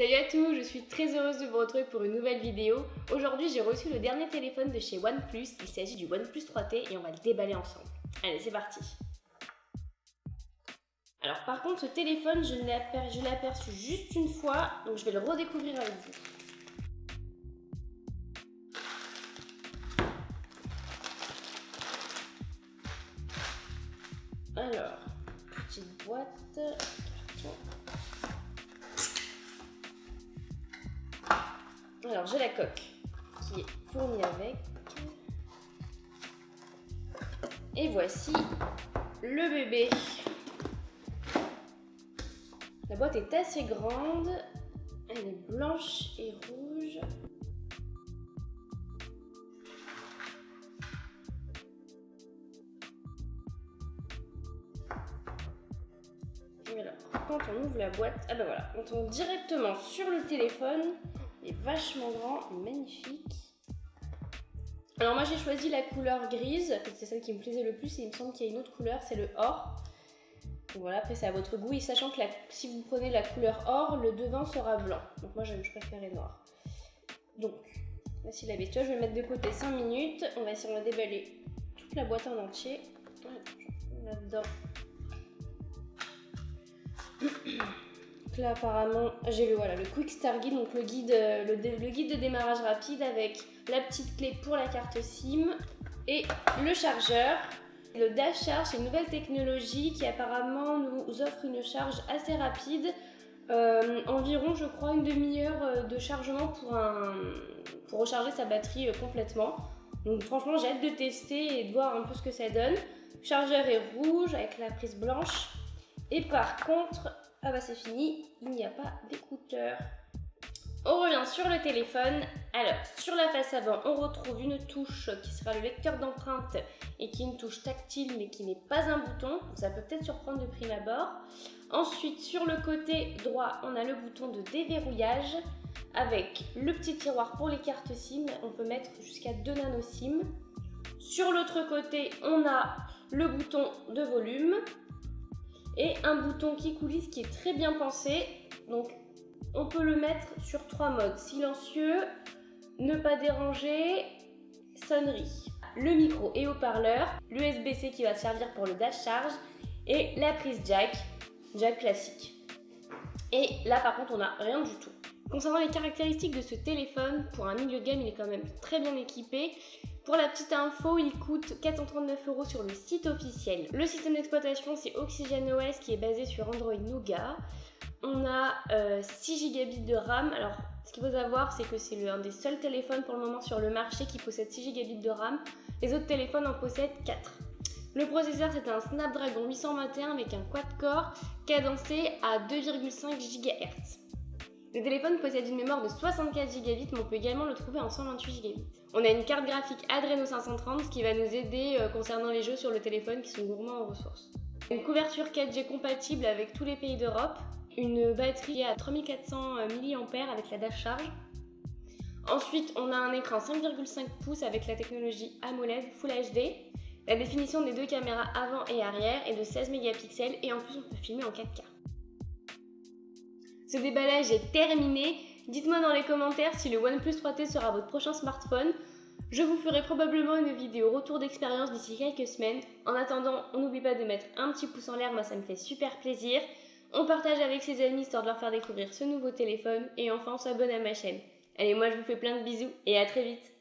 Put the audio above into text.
Salut à tous, je suis très heureuse de vous retrouver pour une nouvelle vidéo. Aujourd'hui j'ai reçu le dernier téléphone de chez OnePlus, il s'agit du OnePlus 3T et on va le déballer ensemble. Allez, c'est parti. Alors par contre ce téléphone je l'ai aperçu juste une fois, donc je vais le redécouvrir avec vous. Alors, petite boîte, carton. Alors j'ai la coque qui est fournie avec. Et voici le bébé. La boîte est assez grande, elle est blanche et rouge. Voilà. Quand on ouvre la boîte, ah ben voilà, on tombe directement sur le téléphone. Il est vachement grand et magnifique. Alors moi j'ai choisi la couleur grise, c'est celle qui me plaisait le plus et il me semble qu'il y a une autre couleur, c'est le or. Donc voilà, après c'est à votre goût, et sachant que si vous prenez la couleur or, le devant sera blanc. Donc moi je préférais noir. Donc, voici la bestiole, je vais mettre de côté 5 minutes. On va essayer de déballer toute la boîte en entier. Là-dedans. Donc là apparemment j'ai le Quick Start Guide, donc le guide de démarrage rapide avec la petite clé pour la carte SIM et le chargeur. Le Dash Charge, c'est une nouvelle technologie qui apparemment nous offre une charge assez rapide, environ je crois une demi-heure de chargement pour recharger sa batterie complètement. Donc franchement j'ai hâte de tester et de voir un peu ce que ça donne. Le chargeur est rouge avec la prise blanche et par contre, ah bah c'est fini, il n'y a pas d'écouteurs. On revient sur le téléphone. Alors, sur la face avant, on retrouve une touche qui sera le lecteur d'empreintes et qui est une touche tactile mais qui n'est pas un bouton. Donc ça peut peut-être surprendre de prime abord. Ensuite, sur le côté droit, on a le bouton de déverrouillage avec le petit tiroir pour les cartes SIM. On peut mettre jusqu'à 2 nano SIM. Sur l'autre côté, on a le bouton de volume et un bouton qui coulisse qui est très bien pensé. Donc, on peut le mettre sur 3 modes, silencieux, ne pas déranger, sonnerie. Le micro et haut-parleur, l'USB-C qui va servir pour le Dash Charge et la prise jack classique. Et là par contre on n'a rien du tout. Concernant les caractéristiques de ce téléphone, pour un milieu de gamme il est quand même très bien équipé. Pour la petite info, il coûte 439 € sur le site officiel. Le système d'exploitation c'est OxygenOS qui est basé sur Android Nougat. On a 6 Go de RAM. Alors, ce qu'il faut savoir, c'est que c'est un des seuls téléphones pour le moment sur le marché qui possède 6 Go de RAM. Les autres téléphones en possèdent 4. Le processeur, c'est un Snapdragon 821 avec un quad-core cadencé à 2,5 GHz. Le téléphone possède une mémoire de 64 Go, mais on peut également le trouver en 128 Go. On a une carte graphique Adreno 530, ce qui va nous aider concernant les jeux sur le téléphone qui sont gourmands en ressources. Une couverture 4G compatible avec tous les pays d'Europe. Une batterie à 3400 mAh avec la Dash Charge. Ensuite, on a un écran 5,5 pouces avec la technologie AMOLED Full HD. La définition des deux caméras avant et arrière est de 16 mégapixels et en plus on peut filmer en 4K. Ce déballage est terminé. Dites-moi dans les commentaires si le OnePlus 3T sera votre prochain smartphone. Je vous ferai probablement une vidéo retour d'expérience d'ici quelques semaines. En attendant, on n'oublie pas de mettre un petit pouce en l'air, moi ça me fait super plaisir. On partage avec ses amis histoire de leur faire découvrir ce nouveau téléphone et enfin on s'abonne à ma chaîne. Allez, moi je vous fais plein de bisous et à très vite.